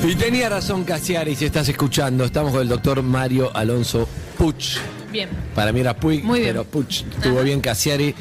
Y tenía razón Cassiari, si estás escuchando. Estamos con el doctor Mario Alonso Puig. Bien. Para mí era Puig, pero Puig. Estuvo bien Cassiari.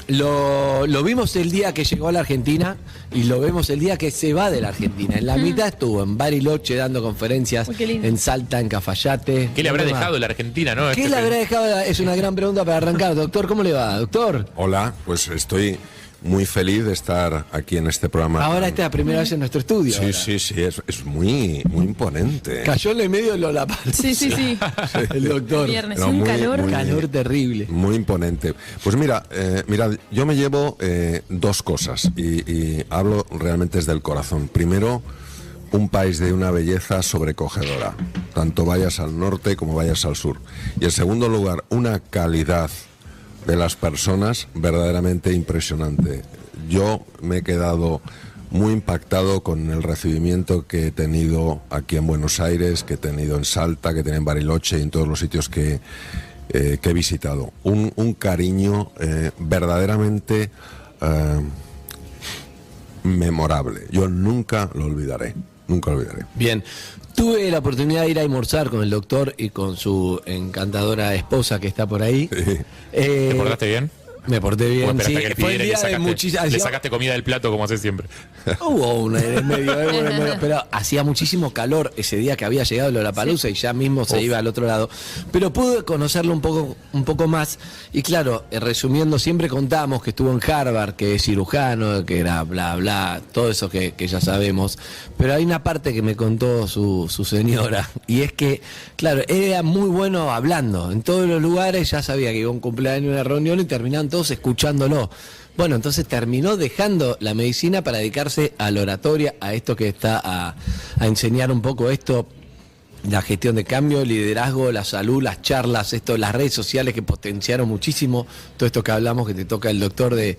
Lo vimos el día que llegó a la Argentina y lo vemos el día que se va de la Argentina. En la mitad estuvo en Bariloche dando conferencias, en Salta, en Cafayate. ¿Qué le habrá dejado la Argentina, no? ¿Qué le habrá dejado? Es una gran pregunta para arrancar. Doctor, ¿cómo le va, doctor? Hola, pues estoy muy feliz de estar aquí en este programa. Ahora esta es la primera vez en nuestro estudio. Sí, es muy imponente. Cayó en el medio de Lollapalooza. Sí. El doctor. Viernes, No, un calor. Calor terrible. Muy imponente. Pues mira, yo me llevo dos cosas y hablo realmente desde el corazón. Primero, un país de una belleza sobrecogedora, tanto vayas al norte como vayas al sur. Y en segundo lugar, una calidad de las personas verdaderamente impresionante. Yo me he quedado muy impactado con el recibimiento que he tenido aquí en Buenos Aires, que he tenido en Salta, que he tenido en Bariloche y en todos los sitios que he visitado. Un cariño verdaderamente memorable. Yo nunca lo olvidaré. Nunca lo olvidaré. Bien. Tuve la oportunidad de ir a almorzar con el doctor y con su encantadora esposa que está por ahí. Sí. ¿Te portaste bien? Me porté bien, sí. Que Fue el día de le sacaste comida del plato como haces siempre. Hubo una en el medio, pero hacía muchísimo calor ese día que había llegado Lollapalooza y ya mismo se iba al otro lado. Pero pude conocerlo un poco más y claro, resumiendo, siempre contábamos que estuvo en Harvard, que es cirujano, que era bla bla, todo eso que ya sabemos. Pero hay una parte que me contó su señora y es que, claro, él era muy bueno hablando. En todos los lugares ya sabía que iba a un cumpleaños, una reunión y terminaban todos escuchándolo. Bueno, entonces terminó dejando la medicina para dedicarse a la oratoria, a esto que está a enseñar un poco esto, la gestión de cambio, el liderazgo, la salud, las charlas, las redes sociales que potenciaron muchísimo todo esto que hablamos, que te toca el doctor de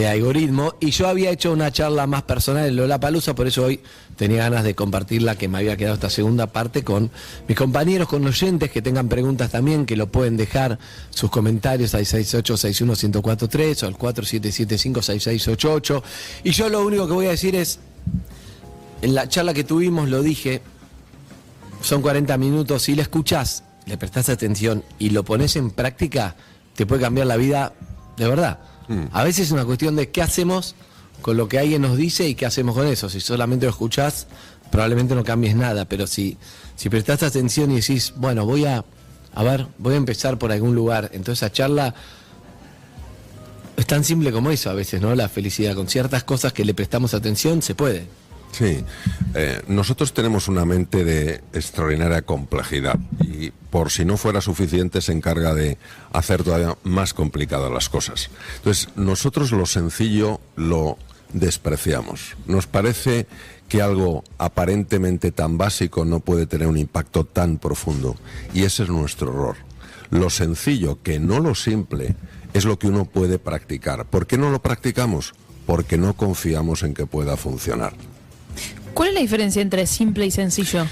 algoritmo. Y yo había hecho una charla más personal en Lollapalooza, por eso hoy tenía ganas de compartirla, que me había quedado esta segunda parte con mis compañeros, con oyentes que tengan preguntas también, que lo pueden dejar sus comentarios al 6861-1043 o al 4775-6688. Y yo lo único que voy a decir es, en la charla que tuvimos lo dije, son 40 minutos, si le escuchás, le prestás atención y lo pones en práctica, te puede cambiar la vida de verdad. A veces es una cuestión de qué hacemos con lo que alguien nos dice y qué hacemos con eso. Si solamente lo escuchás, probablemente no cambies nada, pero si prestás atención y decís, bueno, voy a empezar por algún lugar, entonces esa charla es tan simple como eso a veces, ¿no? La felicidad, con ciertas cosas que le prestamos atención, se puede. Sí, nosotros tenemos una mente de extraordinaria complejidad y por si no fuera suficiente se encarga de hacer todavía más complicadas las cosas. Entonces, nosotros lo sencillo lo despreciamos. Nos parece que algo aparentemente tan básico no puede tener un impacto tan profundo y ese es nuestro error. Lo sencillo, que no lo simple, es lo que uno puede practicar. ¿Por qué no lo practicamos? Porque no confiamos en que pueda funcionar. ¿Cuál es la diferencia entre simple y sencillo?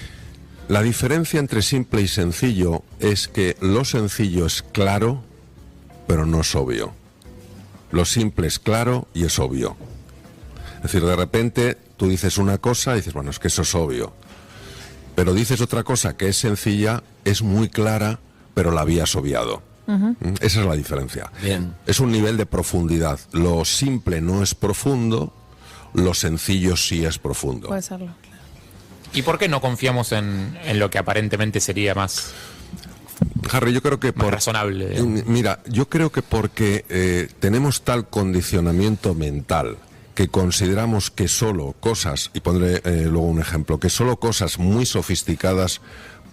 La diferencia entre simple y sencillo es que lo sencillo es claro, pero no es obvio. Lo simple es claro y es obvio. Es decir, de repente tú dices una cosa y dices, bueno, es que eso es obvio. Pero dices otra cosa que es sencilla, es muy clara, pero la habías obviado. Esa es la diferencia. Bien. Es un nivel de profundidad. Lo simple no es profundo, lo sencillo sí es profundo. Puede serlo, claro. ¿Y por qué no confiamos en lo que aparentemente sería más Harry, yo creo que razonable? Digamos. Mira, yo creo que porque tenemos tal condicionamiento mental que consideramos que solo cosas, y pondré luego un ejemplo, que solo cosas muy sofisticadas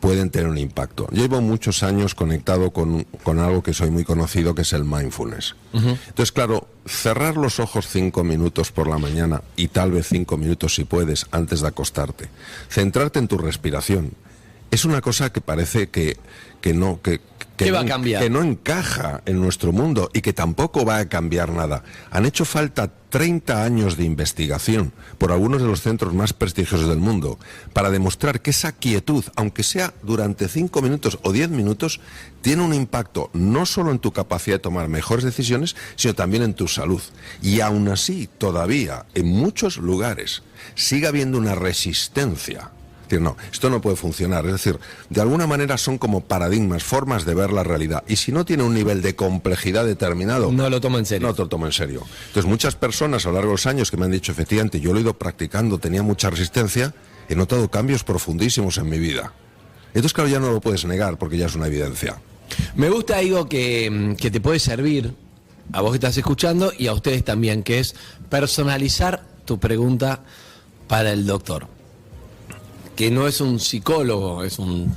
pueden tener un impacto. Yo llevo muchos años conectado con algo que soy muy conocido, que es el mindfulness. Entonces, claro, cerrar los ojos 5 minutos por la mañana, y tal vez 5 minutos si puedes, antes de acostarte. Centrarte en tu respiración es una cosa que parece que no... ¿Qué va a cambiar? Que no encaja en nuestro mundo y que tampoco va a cambiar nada. Han hecho falta 30 años de investigación por algunos de los centros más prestigiosos del mundo para demostrar que esa quietud, aunque sea durante 5 minutos o 10 minutos, tiene un impacto no solo en tu capacidad de tomar mejores decisiones, sino también en tu salud. Y aún así, todavía, en muchos lugares, sigue habiendo una resistencia. No, esto no puede funcionar. Es decir, de alguna manera son como paradigmas, formas de ver la realidad. Y si no tiene un nivel de complejidad determinado, no lo tomo en serio. No te lo tomo en serio. Entonces, muchas personas a lo largo de los años que me han dicho, efectivamente, yo lo he ido practicando, tenía mucha resistencia, he notado cambios profundísimos en mi vida. Entonces, claro, ya no lo puedes negar porque ya es una evidencia. Me gusta algo que te puede servir a vos que estás escuchando y a ustedes también, que es personalizar tu pregunta para el doctor. Que no es un psicólogo, es un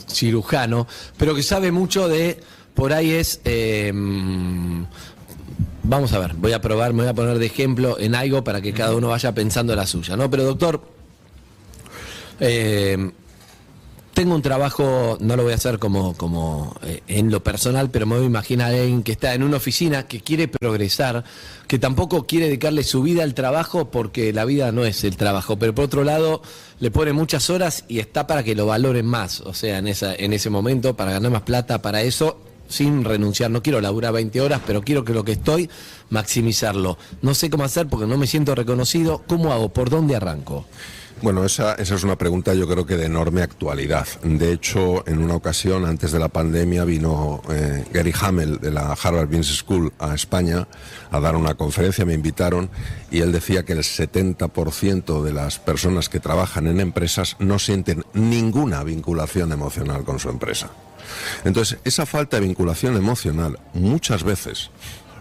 cirujano, pero que sabe mucho de, por ahí es, vamos a ver, voy a probar, me voy a poner de ejemplo en algo para que cada uno vaya pensando la suya, ¿no? Pero doctor, tengo un trabajo, no lo voy a hacer como en lo personal, pero me voy a imaginar a alguien que está en una oficina, que quiere progresar, que tampoco quiere dedicarle su vida al trabajo porque la vida no es el trabajo, pero por otro lado le pone muchas horas y está para que lo valoren más, o sea, en ese momento, para ganar más plata, para eso, sin renunciar. No quiero laburar 20 horas, pero quiero que lo que estoy, maximizarlo. No sé cómo hacer porque no me siento reconocido. ¿Cómo hago? ¿Por dónde arranco? Bueno, esa es una pregunta yo creo que de enorme actualidad. De hecho, en una ocasión, antes de la pandemia, vino Gary Hamel de la Harvard Business School a España a dar una conferencia, me invitaron, y él decía que el 70% de las personas que trabajan en empresas no sienten ninguna vinculación emocional con su empresa. Entonces, esa falta de vinculación emocional muchas veces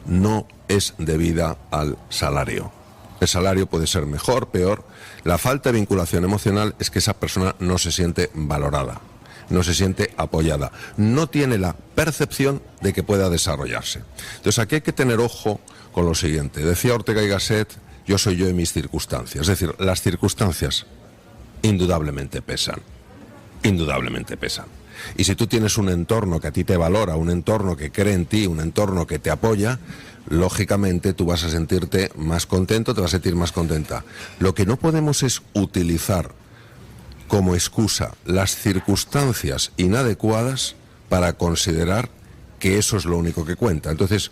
no es debida al salario. El salario puede ser mejor, peor. La falta de vinculación emocional es que esa persona no se siente valorada, no se siente apoyada, no tiene la percepción de que pueda desarrollarse. Entonces aquí hay que tener ojo con lo siguiente. Decía Ortega y Gasset, yo soy yo en mis circunstancias. Es decir, las circunstancias indudablemente pesan, indudablemente pesan. Y si tú tienes un entorno que a ti te valora, un entorno que cree en ti, un entorno que te apoya, lógicamente tú vas a sentirte más contento, te vas a sentir más contenta. Lo que no podemos es utilizar como excusa las circunstancias inadecuadas para considerar que eso es lo único que cuenta. Entonces,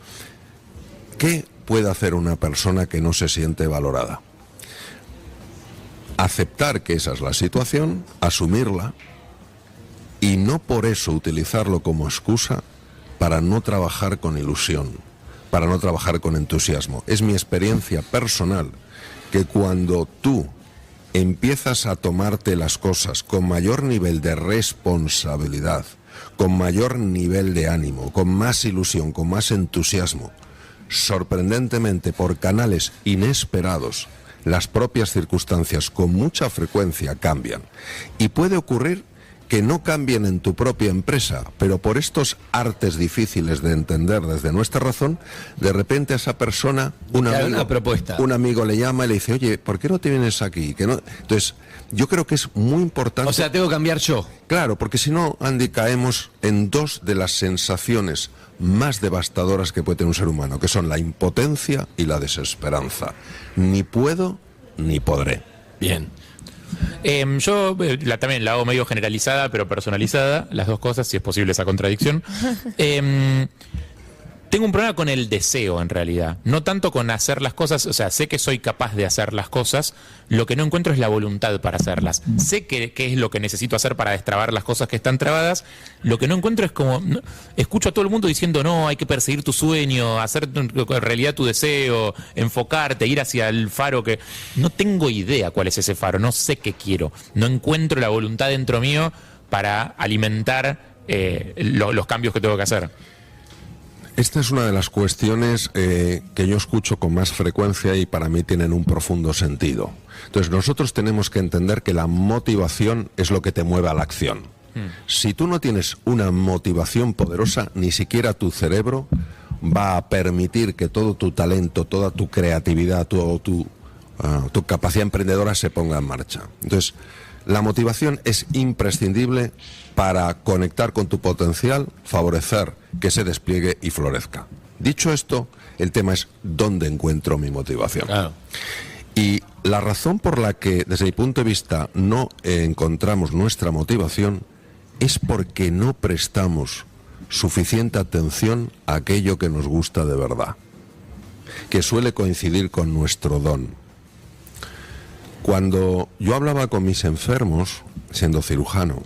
¿qué puede hacer una persona que no se siente valorada? Aceptar que esa es la situación, asumirla, y no por eso utilizarlo como excusa para no trabajar con ilusión, para no trabajar con entusiasmo. Es mi experiencia personal que cuando tú empiezas a tomarte las cosas con mayor nivel de responsabilidad, con mayor nivel de ánimo, con más ilusión, con más entusiasmo, sorprendentemente por canales inesperados, las propias circunstancias con mucha frecuencia cambian. Y puede ocurrir que no cambien en tu propia empresa, pero por estos artes difíciles de entender desde nuestra razón, de repente a esa persona, un amigo le llama y le dice, oye, ¿por qué no te vienes aquí? Que no... Entonces, yo creo que es muy importante... O sea, tengo que cambiar yo. Claro, porque si no, Andy, caemos en dos de las sensaciones más devastadoras que puede tener un ser humano, que son la impotencia y la desesperanza. Ni puedo, ni podré. Bien. Yo también la hago medio generalizada, pero personalizada, las dos cosas, si es posible esa contradicción. Tengo un problema con el deseo, en realidad. No tanto con hacer las cosas, o sea, sé que soy capaz de hacer las cosas, lo que no encuentro es la voluntad para hacerlas. Sé qué es lo que necesito hacer para destrabar las cosas que están trabadas, lo que no encuentro es como... No, escucho a todo el mundo diciendo, no, hay que perseguir tu sueño, hacer realidad tu deseo, enfocarte, ir hacia el faro que... No tengo idea cuál es ese faro, no sé qué quiero. No encuentro la voluntad dentro mío para alimentar los cambios que tengo que hacer. Esta es una de las cuestiones que yo escucho con más frecuencia y para mí tienen un profundo sentido. Entonces nosotros tenemos que entender que la motivación es lo que te mueve a la acción. Si tú no tienes una motivación poderosa, ni siquiera tu cerebro va a permitir que todo tu talento, toda tu creatividad, tu capacidad emprendedora se ponga en marcha. Entonces, La motivación es imprescindible para conectar con tu potencial, favorecer que se despliegue y florezca. Dicho esto, el tema es ¿dónde encuentro mi motivación? Claro. Y la razón por la que, desde mi punto de vista, no encontramos nuestra motivación es porque no prestamos suficiente atención a aquello que nos gusta de verdad, que suele coincidir con nuestro don. Cuando yo hablaba con mis enfermos, siendo cirujano,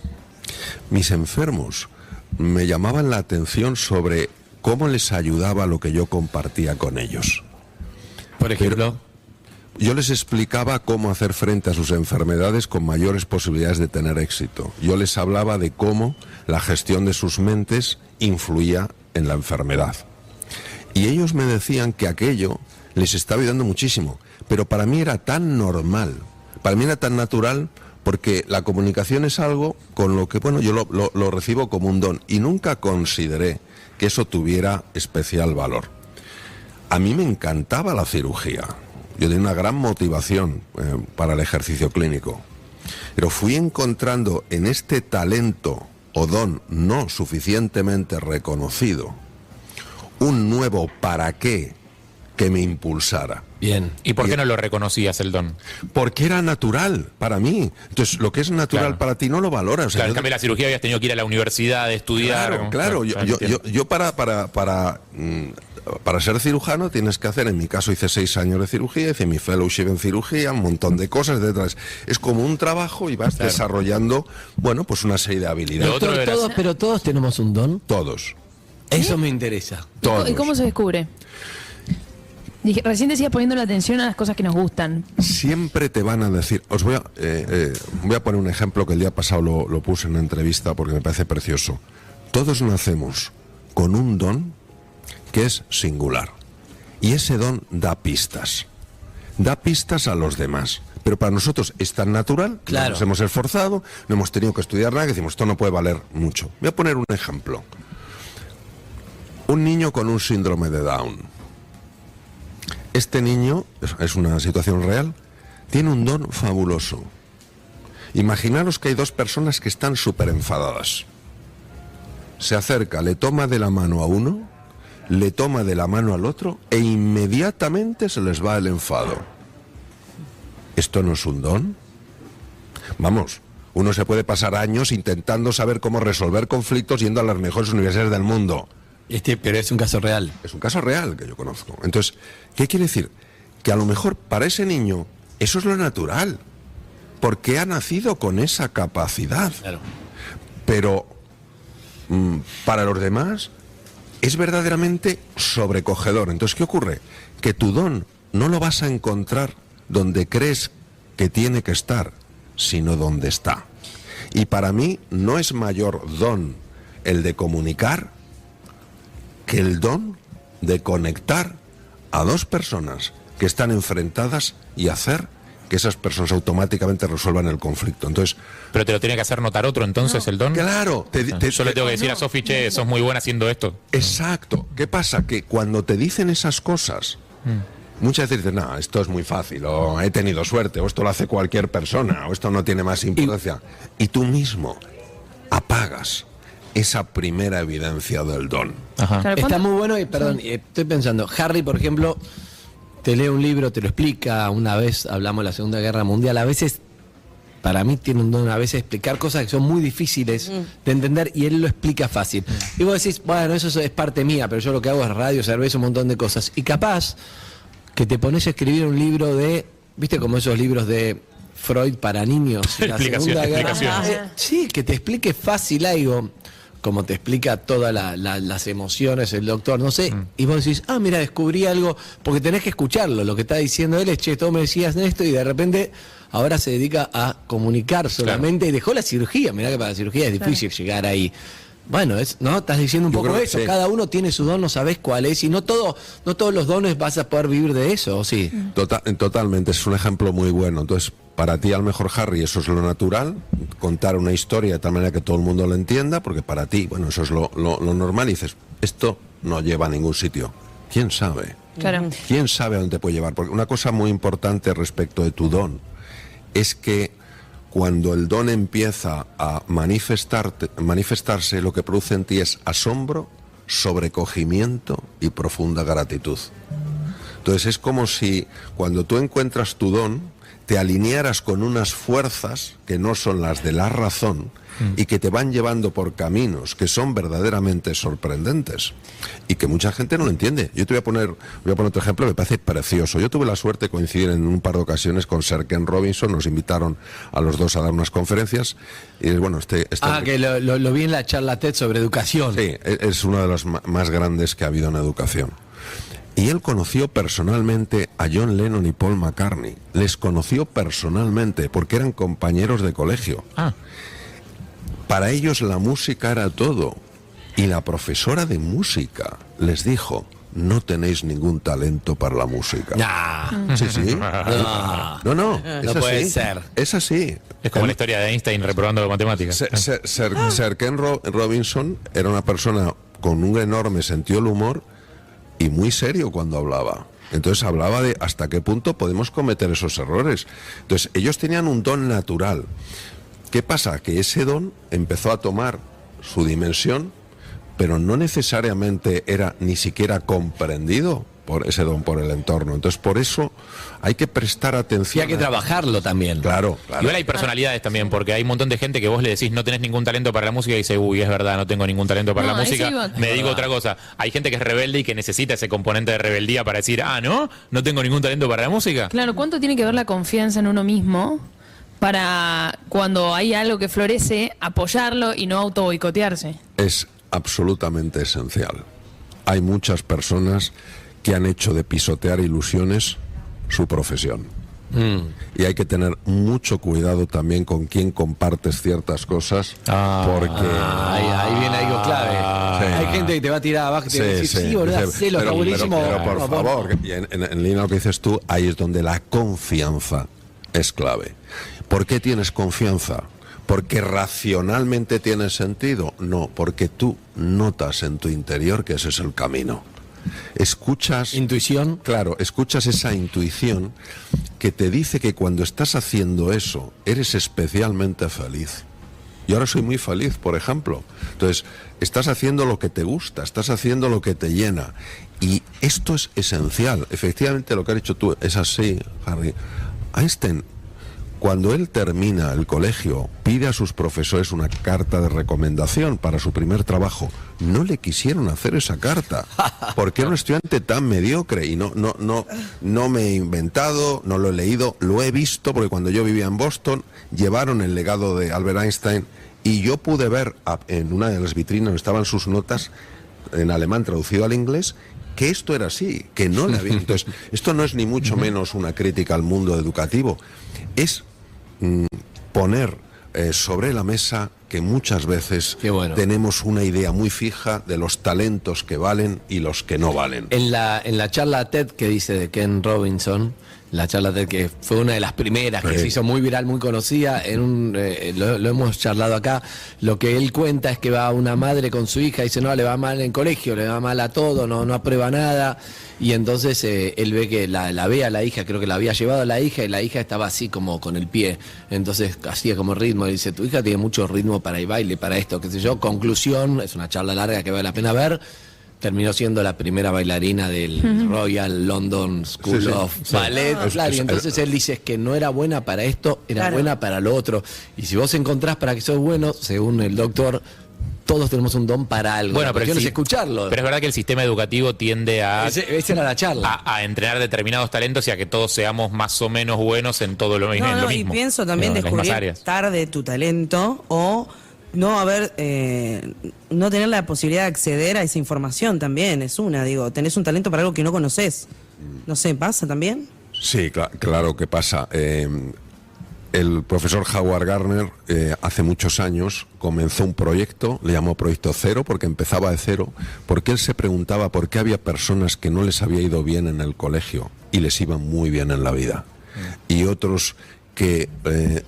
mis enfermos me llamaban la atención sobre cómo les ayudaba lo que yo compartía con ellos. Por ejemplo, Yo les explicaba cómo hacer frente a sus enfermedades con mayores posibilidades de tener éxito. Yo les hablaba de cómo la gestión de sus mentes influía en la enfermedad. Y ellos me decían que aquello les estaba ayudando muchísimo, pero para mí era tan normal, para mí era tan natural, porque la comunicación es algo con lo que, bueno, yo lo recibo como un don y nunca consideré que eso tuviera especial valor. A mí me encantaba la cirugía. Yo tenía una gran motivación para el ejercicio clínico, pero fui encontrando en este talento o don no suficientemente reconocido un nuevo para qué que me impulsara. bien. ¿Y por qué no lo reconocías el don? Porque era natural para mí. Entonces, lo que es natural Claro. para ti no lo valoras. O sea, Claro, en yo- cambio la cirugía habías tenido que ir a la universidad a estudiar. Claro. Yo para ser cirujano tienes que hacer, en mi caso hice 6 años de cirugía, hice mi fellowship en cirugía, un montón de cosas detrás. Es como un trabajo y vas desarrollando, bueno, pues una serie de habilidades. Lo otro Doctor, era- pero todos tenemos un don. Todos. Eso me interesa. Todos. ¿Y cómo se descubre? Recién decías poniendo la atención a las cosas que nos gustan. Siempre te van a decir, os voy a poner un ejemplo que el día pasado lo puse en una entrevista porque me parece precioso. Todos nacemos con un don que es singular y ese don da pistas a los demás, pero para nosotros es tan natural, Claro. no nos hemos esforzado, no hemos tenido que estudiar nada, que decimos esto no puede valer mucho. Voy a poner un ejemplo. Un niño con un síndrome de Down. Este niño, es una situación real, tiene un don fabuloso. Imaginaros que hay 2 personas que están súper enfadadas. Se acerca, le toma de la mano a uno, le toma de la mano al otro e inmediatamente se les va el enfado. ¿Esto no es un don? Vamos, uno se puede pasar años intentando saber cómo resolver conflictos yendo a las mejores universidades del mundo. Pero es un caso real. Es un caso real que yo conozco. Entonces, ¿qué quiere decir? Que a lo mejor para ese niño eso es lo natural, porque ha nacido con esa capacidad. Claro. Pero para los demás es verdaderamente sobrecogedor. Entonces, ¿qué ocurre? Que tu don no lo vas a encontrar donde crees que tiene que estar, sino donde está. Y para mí no es mayor don el de comunicar que el don de conectar a 2 personas que están enfrentadas y hacer que esas personas automáticamente resuelvan el conflicto. Entonces, Pero te lo tiene que hacer notar otro entonces el don. claro, Yo le tengo que decir a Sofi, che, sos muy buena haciendo esto. exacto. ¿Qué pasa? Que cuando te dicen esas cosas, muchas veces dices, no, esto es muy fácil, o he tenido suerte, o esto lo hace cualquier persona, o esto no tiene más importancia. Y tú mismo apagas esa primera evidencia del don. Ajá. Claro, Está ¿cuánto- muy bueno y, perdón, estoy pensando, Harry, por ejemplo, te lee un libro, te lo explica, una vez hablamos de la Segunda Guerra Mundial, a veces, para mí tiene un don a veces explicar cosas que son muy difíciles de entender y él lo explica fácil. Y vos decís, bueno, eso es parte mía, pero yo lo que hago es radio, cerveza, un montón de cosas. Y capaz que te pones a escribir un libro de, viste como esos libros de Freud para niños. la Segunda Guerra. Explicaciones. Sí, que te explique fácil algo, como te explica todas las emociones el doctor, no sé, y vos decís, mira, descubrí algo, porque tenés que escucharlo, lo que está diciendo él es, che, todo me decías esto, y de repente ahora se dedica a comunicar solamente, y dejó la cirugía, mirá que para la cirugía es difícil llegar ahí. Bueno, ¿no? Estás diciendo un Yo poco creo que eso, sí. cada uno tiene su don, no sabés cuál es, y no todos los dones vas a poder vivir de eso, ¿o sí? Totalmente, es un ejemplo muy bueno. Entonces, para ti, a lo mejor, Harry, eso es lo natural, contar una historia de tal manera que todo el mundo lo entienda, porque para ti, bueno, eso es lo normal, y dices, esto no lleva a ningún sitio. ¿Quién sabe? Claro. ¿Quién sabe a dónde te puede llevar? Porque una cosa muy importante respecto de tu don es que cuando el don empieza a manifestarse, lo que produce en ti es asombro, sobrecogimiento y profunda gratitud. Entonces es como si cuando tú encuentras tu don, te alinearas con unas fuerzas que no son las de la razón y que te van llevando por caminos que son verdaderamente sorprendentes y que mucha gente no lo entiende. Yo te voy a poner otro ejemplo que me parece precioso. Yo tuve la suerte de coincidir en un par de ocasiones con Sir Ken Robinson, nos invitaron a los dos a dar unas conferencias y bueno, que lo vi en la charla TED sobre educación. Sí, es uno de los más grandes que ha habido en educación. Y él conoció personalmente a John Lennon y Paul McCartney. Les conoció personalmente porque eran compañeros de colegio. Para ellos la música era todo. Y la profesora de música les dijo: no tenéis ningún talento para la música. Sí. No, es puede así. ser. Es así. Es como la historia de Einstein reprobando matemáticas. Sir Ken Robinson era una persona con un enorme sentido del humor y muy serio cuando hablaba. Entonces hablaba de hasta qué punto podemos cometer esos errores. Entonces ellos tenían un don natural. ¿Qué pasa? Que ese don empezó a tomar su dimensión, pero no necesariamente era ni siquiera comprendido por ese don, por el entorno. Entonces por eso hay que prestar atención. Y hay que trabajarlo también. Claro. Igual hay personalidades también, porque hay un montón de gente que vos le decís no tenés ningún talento para la música y dice, uy, es verdad, no tengo ningún talento para la música, me digo otra cosa. Hay gente que es rebelde y que necesita ese componente de rebeldía para decir, no tengo ningún talento para la música. Claro, ¿cuánto tiene que ver la confianza en uno mismo para cuando hay algo que florece, apoyarlo y no auto boicotearse? Es absolutamente esencial. Hay muchas personas que han hecho de pisotear ilusiones su profesión. Y hay que tener mucho cuidado también con quién compartes ciertas cosas, porque... Ahí viene algo clave. Hay gente que te va a tirar abajo y te va a decir, boludo, hacelo, está buenísimo. Pero por favor, y en línea lo que dices tú, ahí es donde la confianza es clave. ¿Por qué tienes confianza? ¿Porque racionalmente tiene sentido? No, porque tú notas en tu interior que ese es el camino. Escuchas... ¿Intuición? Claro, escuchas esa intuición que te dice que cuando estás haciendo eso, eres especialmente feliz. Yo ahora soy muy feliz, por ejemplo. Entonces, estás haciendo lo que te gusta, estás haciendo lo que te llena. Y esto es esencial. Efectivamente, lo que has dicho tú es así, Harry. Einstein, cuando él termina el colegio, pide a sus profesores una carta de recomendación para su primer trabajo. No le quisieron hacer esa carta, porque era un estudiante tan mediocre y no me he inventado, no lo he leído, lo he visto, porque cuando yo vivía en Boston, llevaron el legado de Albert Einstein y yo pude ver en una de las vitrinas donde estaban sus notas en alemán traducido al inglés, que esto era así, que no le había... Entonces, esto no es ni mucho menos una crítica al mundo educativo, es poner sobre la mesa que muchas veces tenemos una idea muy fija de los talentos que valen y los que no valen. En la charla TED que dice de Ken Robinson, la charla TED que fue una de las primeras que se hizo muy viral, muy conocida, lo hemos charlado acá, lo que él cuenta es que va una madre con su hija y dice, no, le va mal en el colegio, le va mal a todo, no aprueba nada, y entonces él ve que la ve a la hija, creo que la había llevado a la hija y la hija estaba así como con el pie, entonces hacía como ritmo, y dice, tu hija tiene mucho ritmo para el baile, para esto, qué sé yo. Conclusión, es una charla larga que vale la pena ver. Terminó siendo la primera bailarina del Royal London School of Ballet. Y entonces él dice que no era buena para esto, era buena para lo otro. Y si vos encontrás para que sos bueno, según el doctor, todos tenemos un don para algo. Bueno, pero es escucharlo. Pero es verdad que el sistema educativo tiende a... Esa era la charla. A entrenar determinados talentos y a que todos seamos más o menos buenos en todo lo mismo. Y pienso también descubrir tarde tu talento o... no tener la posibilidad de acceder a esa información también es tenés un talento para algo que no conoces. No sé, ¿pasa también? Sí, claro que pasa. El profesor Howard Gardner hace muchos años comenzó un proyecto, le llamó Proyecto Cero, porque empezaba de cero, porque él se preguntaba por qué había personas que no les había ido bien en el colegio y les iba muy bien en la vida. Y otros que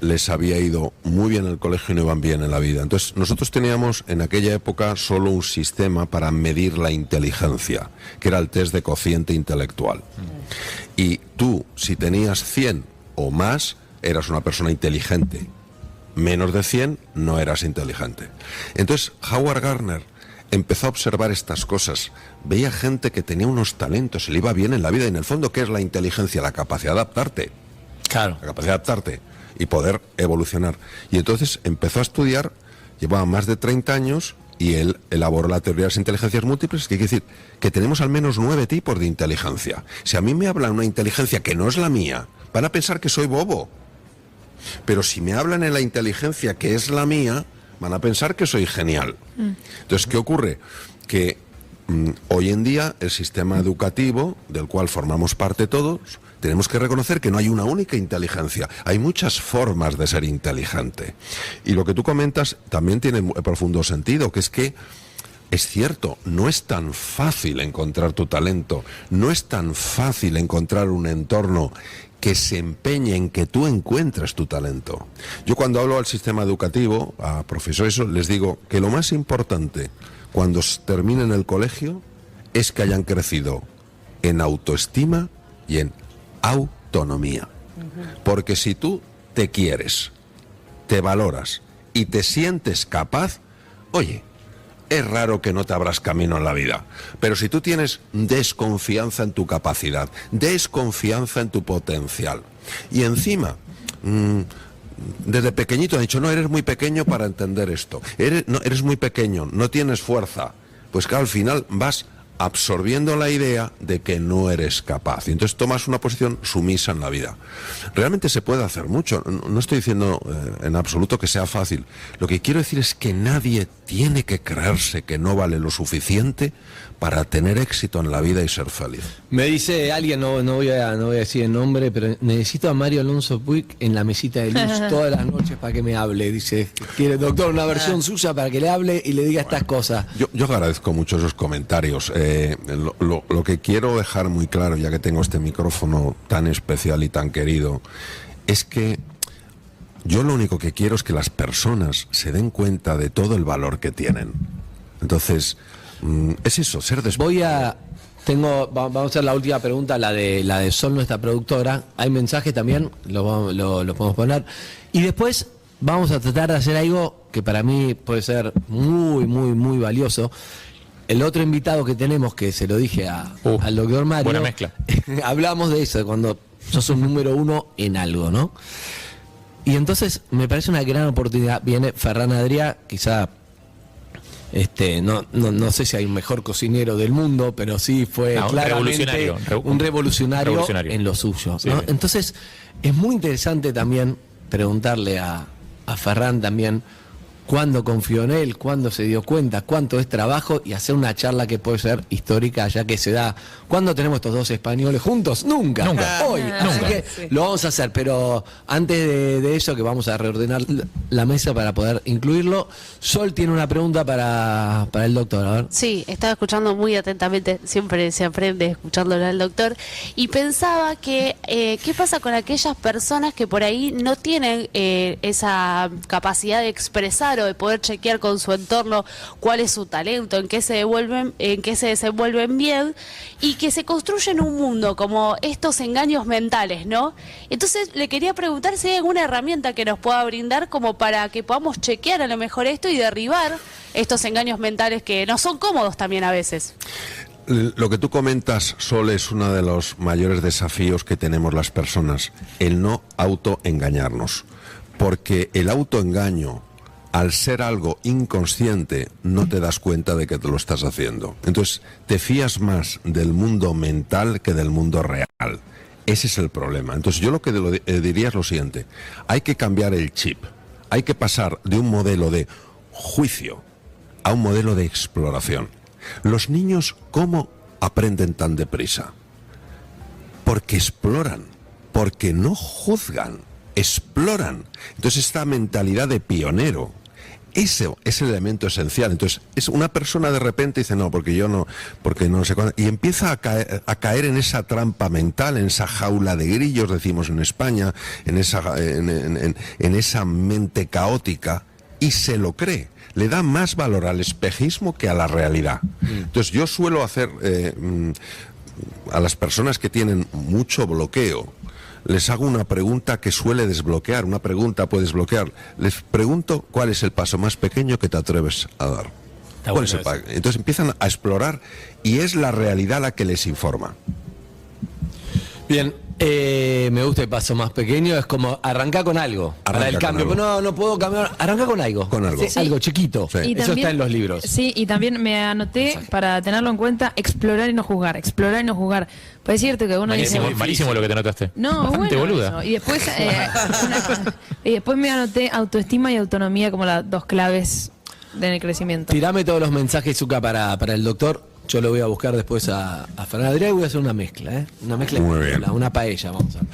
les había ido muy bien en el colegio y no iban bien en la vida. Entonces, nosotros teníamos en aquella época solo un sistema para medir la inteligencia, que era el test de cociente intelectual. Y tú, si tenías 100 o más, eras una persona inteligente. menos de 100 no eras inteligente. Entonces Howard Gardner empezó a observar estas cosas, veía gente que tenía unos talentos, se le iba bien en la vida, y en el fondo, ¿qué es la inteligencia? La capacidad de adaptarte. Claro. La capacidad de adaptarte y poder evolucionar. Y entonces empezó a estudiar, llevaba más de 30 años, y él elaboró la teoría de las inteligencias múltiples, que quiere decir que tenemos al menos 9 tipos de inteligencia. Si a mí me hablan una inteligencia que no es la mía, van a pensar que soy bobo. Pero si me hablan en la inteligencia que es la mía, van a pensar que soy genial. Entonces, ¿qué ocurre? Que hoy en día el sistema educativo, del cual formamos parte todos, tenemos que reconocer que no hay una única inteligencia. Hay muchas formas de ser inteligente. Y lo que tú comentas también tiene profundo sentido, que es que es cierto, no es tan fácil encontrar tu talento, no es tan fácil encontrar un entorno que se empeñe en que tú encuentres tu talento. Yo cuando hablo al sistema educativo, a profesores, les digo que lo más importante cuando terminen el colegio es que hayan crecido en autoestima y en autonomía. Porque si tú te quieres, te valoras y te sientes capaz, oye, es raro que no te abras camino en la vida. Pero si tú tienes desconfianza en tu capacidad, desconfianza en tu potencial, y encima, desde pequeñito han dicho, no, eres muy pequeño para entender esto, eres muy pequeño, no tienes fuerza, pues que al final vas absorbiendo la idea de que no eres capaz, y entonces tomas una posición sumisa en la vida. Realmente se puede hacer mucho, no estoy diciendo en absoluto que sea fácil. Lo que quiero decir es que nadie tiene que creerse que no vale lo suficiente para tener éxito en la vida y ser feliz. Me dice alguien, no voy a decir el nombre, pero necesito a Mario Alonso Puig en la mesita de luz todas las noches para que me hable. Dice, quiere, doctor, una versión suya para que le hable y le diga estas cosas. Yo agradezco mucho esos comentarios. Lo que quiero dejar muy claro, ya que tengo este micrófono tan especial y tan querido, es que yo lo único que quiero es que las personas se den cuenta de todo el valor que tienen. Entonces, es eso, ser despierto. Vamos a hacer la última pregunta, la de Sol, nuestra productora. Hay mensajes también, lo podemos poner. Y después vamos a tratar de hacer algo que para mí puede ser muy, muy, muy valioso. El otro invitado que tenemos, que se lo dije al doctor Mario. Buena mezcla. Hablamos de eso, de cuando sos un número uno en algo, ¿no? Y entonces me parece una gran oportunidad. Viene Ferran Adrià, quizá, no sé si hay un mejor cocinero del mundo, pero sí fue claramente un revolucionario en lo suyo, ¿no? Sí. Entonces es muy interesante también preguntarle a Ferran también cuándo confió en él, cuándo se dio cuenta, cuánto es trabajo, y hacer una charla que puede ser histórica, ya que se da. ¿Cuándo tenemos estos dos españoles juntos? Nunca. Hoy. Así que lo vamos a hacer, pero antes de eso, que vamos a reordenar la mesa para poder incluirlo, Sol tiene una pregunta para el doctor. A ver. Sí, estaba escuchando muy atentamente, siempre se aprende escuchándolo al doctor, y pensaba que ¿qué pasa con aquellas personas que por ahí no tienen esa capacidad de expresar o de poder chequear con su entorno cuál es su talento, en qué se desenvuelven bien, y que se construyen un mundo como estos engaños mentales, ¿no? Entonces le quería preguntar si hay alguna herramienta que nos pueda brindar como para que podamos chequear a lo mejor esto y derribar estos engaños mentales que no son cómodos también a veces. Lo que tú comentas, Sol, es uno de los mayores desafíos que tenemos las personas, el no autoengañarnos, porque el autoengaño, al ser algo inconsciente, no te das cuenta de que te lo estás haciendo. Entonces, te fías más del mundo mental que del mundo real. Ese es el problema. Entonces, yo lo que diría es lo siguiente. Hay que cambiar el chip. Hay que pasar de un modelo de juicio a un modelo de exploración. Los niños, ¿cómo aprenden tan deprisa? Porque exploran, porque no juzgan, exploran. Entonces, esta mentalidad de pionero, ese es el elemento esencial. Entonces, es una persona de repente dice, no, porque no sé cuándo, y empieza a caer en esa trampa mental, en esa jaula de grillos, decimos en España, en esa mente caótica, y se lo cree. Le da más valor al espejismo que a la realidad. Entonces, yo suelo hacer a las personas que tienen mucho bloqueo, les hago una pregunta que suele desbloquear, una pregunta puede desbloquear. Les pregunto cuál es el paso más pequeño que te atreves a dar. ¿Cuál es el Entonces empiezan a explorar y es la realidad la que les informa. Bien, me gusta el paso más pequeño, es como arrancar con algo. Para el cambio. No puedo cambiar. Arranca con algo. Con algo. Sí. Algo chiquito. Sí. Y Eso también, está en los libros. Sí, y también me anoté para tenerlo en cuenta, explorar y no juzgar. Explorar y no juzgar. Puede decirte que uno Malísimo, dice... malísimo lo que te notaste. No, Bastante bueno, boluda. eso. Y después me anoté autoestima y autonomía como las dos claves del crecimiento. Tirame todos los mensajes, Zucca, para el doctor. Yo lo voy a buscar después a Fernanda Adrià y voy a hacer una mezcla, ¿eh? Una mezcla, Muy bien. una paella, vamos a ver.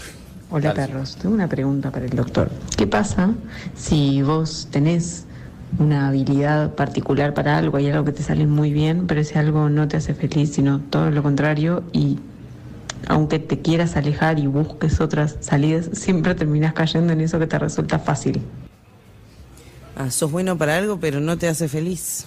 Hola perros, tengo una pregunta para el doctor. ¿Qué pasa si vos tenés una habilidad particular para algo, hay algo que te sale muy bien, pero ese algo no te hace feliz, sino todo lo contrario, y aunque te quieras alejar y busques otras salidas, siempre terminás cayendo en eso que te resulta fácil? Sos bueno para algo, pero no te hace feliz.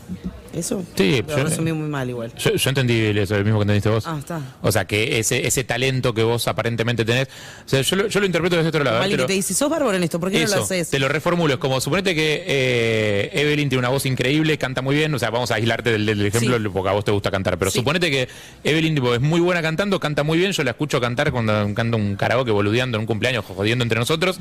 Eso Sí, lo resumí muy mal igual. Yo entendí eso, el mismo que entendiste vos. Está. O sea, que ese talento que vos aparentemente tenés, o sea, yo lo interpreto desde otro lado. Alguien que te dice, sos bárbaro en esto, ¿por qué no lo haces? Te lo reformulo, es como, suponete que Evelyn tiene una voz increíble, canta muy bien, o sea, vamos a aislarte del ejemplo, Sí. porque a vos te gusta cantar, pero Sí. suponete que Evelyn tipo, es muy buena cantando, canta muy bien, yo la escucho cantar cuando canta un karaoke boludeando en un cumpleaños, jodiendo entre nosotros,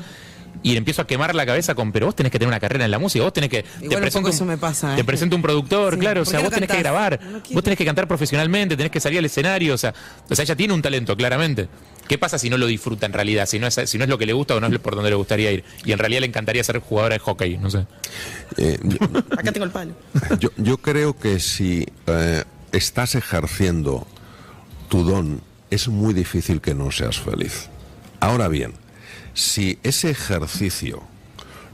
y empiezo a quemar la cabeza con, pero vos tenés que tener una carrera en la música, vos tenés que... Igual un poco eso me pasa, Te presenta un productor, Sí, claro, o ¿por sea, qué no vos tenés que cantás? grabar, No quiero. vos tenés que cantar profesionalmente, tenés que salir al escenario, o sea, ella tiene un talento, claramente. ¿Qué pasa si no lo disfruta en realidad? Si no es lo que le gusta o no es por donde le gustaría ir. Y en realidad le encantaría ser jugadora de hockey, no sé. Acá tengo el palo. Yo creo que si estás ejerciendo tu don, es muy difícil que no seas feliz. Ahora bien, si ese ejercicio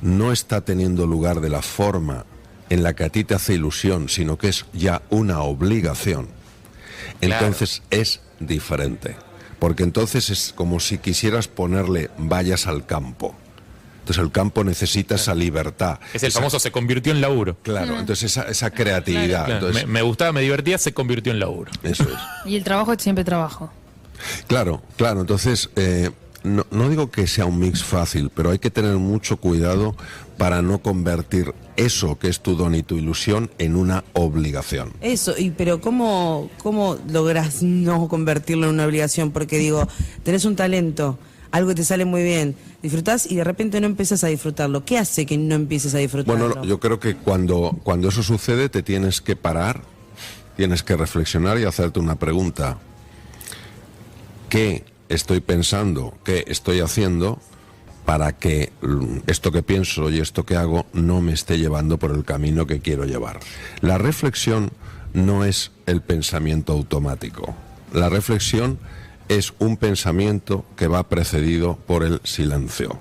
no está teniendo lugar de la forma en la que a ti te hace ilusión, sino que es ya una obligación, entonces es diferente. Porque entonces es como si quisieras ponerle vallas al campo. Entonces el campo necesita esa libertad. Es el famoso se convirtió en laburo. Claro, entonces esa creatividad. Claro, Entonces, me gustaba, me divertía, se convirtió en laburo. eso es. Y el trabajo es siempre trabajo. Claro, entonces no digo que sea un mix fácil, pero hay que tener mucho cuidado para no convertir eso que es tu don y tu ilusión en una obligación. Eso, pero ¿cómo logras no convertirlo en una obligación? Porque digo, tenés un talento, algo que te sale muy bien, disfrutás y de repente no empiezas a disfrutarlo. ¿Qué hace que no empieces a disfrutarlo? Bueno, yo creo que cuando eso sucede te tienes que parar, tienes que reflexionar y hacerte una pregunta. ¿Qué estoy pensando, qué estoy haciendo para que esto que pienso y esto que hago no me esté llevando por el camino que quiero llevar? La reflexión no es el pensamiento automático. La reflexión es un pensamiento que va precedido por el silencio.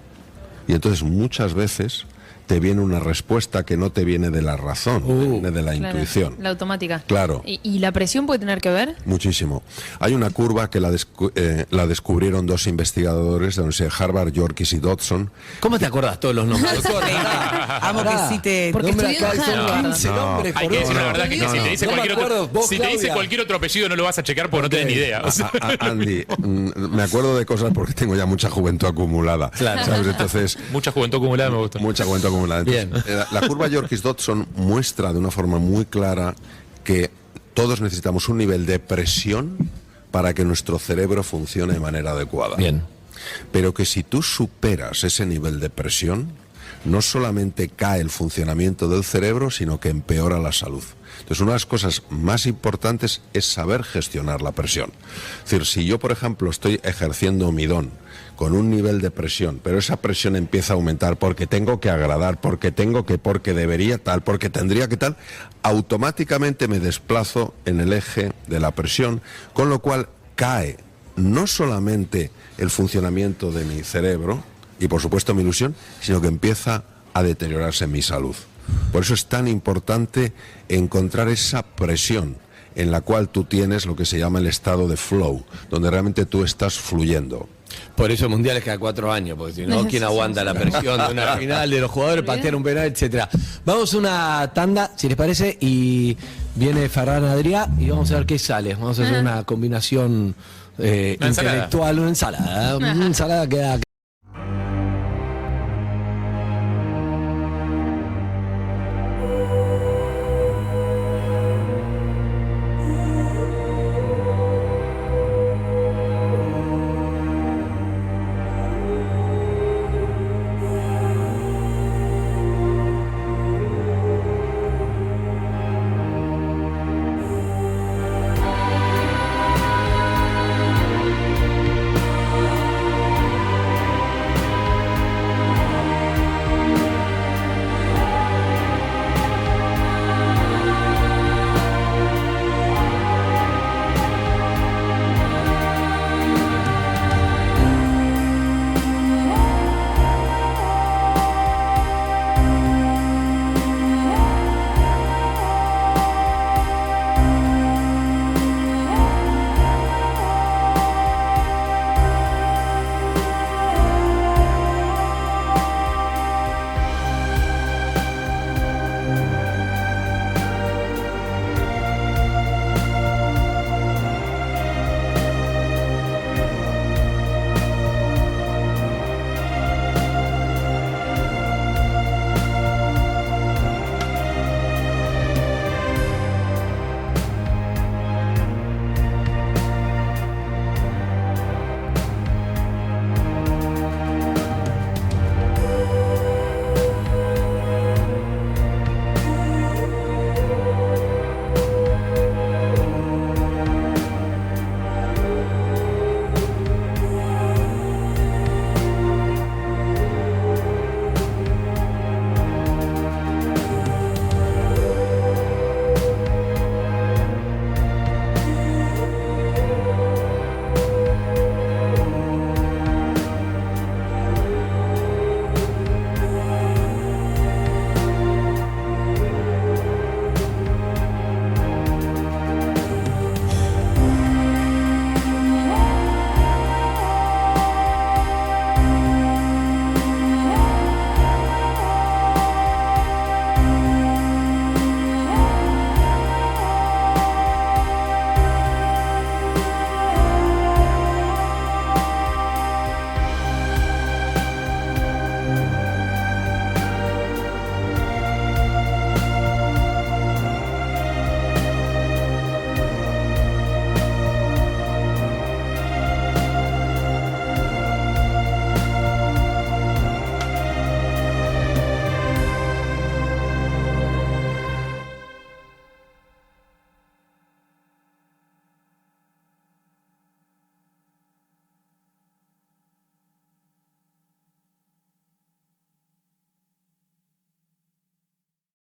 Y entonces muchas veces te viene una respuesta que no te viene de la razón, viene de la intuición. La automática. Claro. ¿Y la presión puede tener que ver? Muchísimo. Hay una curva que la descubrieron dos investigadores de la Universidad de Harvard, Yorkis y Dodson. ¿Cómo te acordás todos los nombres? Doctor, Amo que sí te... Porque Nombre estudié acá, en son Harvard. 15 nombres. Hay que decir la verdad que no, si te dice no me cualquier acuerdo, otro, vos, si te dice Claudia. cualquier otro apellido no lo vas a checar porque no tenés ni idea. O sea. Andy, me acuerdo de cosas porque tengo ya mucha juventud acumulada. Claro. ¿Sabes? Entonces, Mucha juventud acumulada me gusta. mucha juventud acumulada. Entonces, Bien. la curva Yorkis-Dodson muestra de una forma muy clara que todos necesitamos un nivel de presión para que nuestro cerebro funcione de manera adecuada. Bien. Pero que si tú superas ese nivel de presión, no solamente cae el funcionamiento del cerebro, sino que empeora la salud. Entonces, una de las cosas más importantes es saber gestionar la presión. Es decir, si yo, por ejemplo, estoy ejerciendo mi don con un nivel de presión, pero esa presión empieza a aumentar porque tengo que agradar, porque debería tal, porque tendría que tal, automáticamente me desplazo en el eje de la presión, con lo cual cae no solamente el funcionamiento de mi cerebro y por supuesto mi ilusión, sino que empieza a deteriorarse mi salud. Por eso es tan importante encontrar esa presión en la cual tú tienes lo que se llama el estado de flow, donde realmente tú estás fluyendo. Por eso mundiales cada 4 años, porque si no, ¿quién aguanta la presión de una final de los jugadores, patear un penal, etcétera? Vamos a una tanda, si les parece, y viene Fernanda Adrià y vamos a ver qué sale. Vamos a hacer una combinación intelectual, una ensalada. Una ensalada que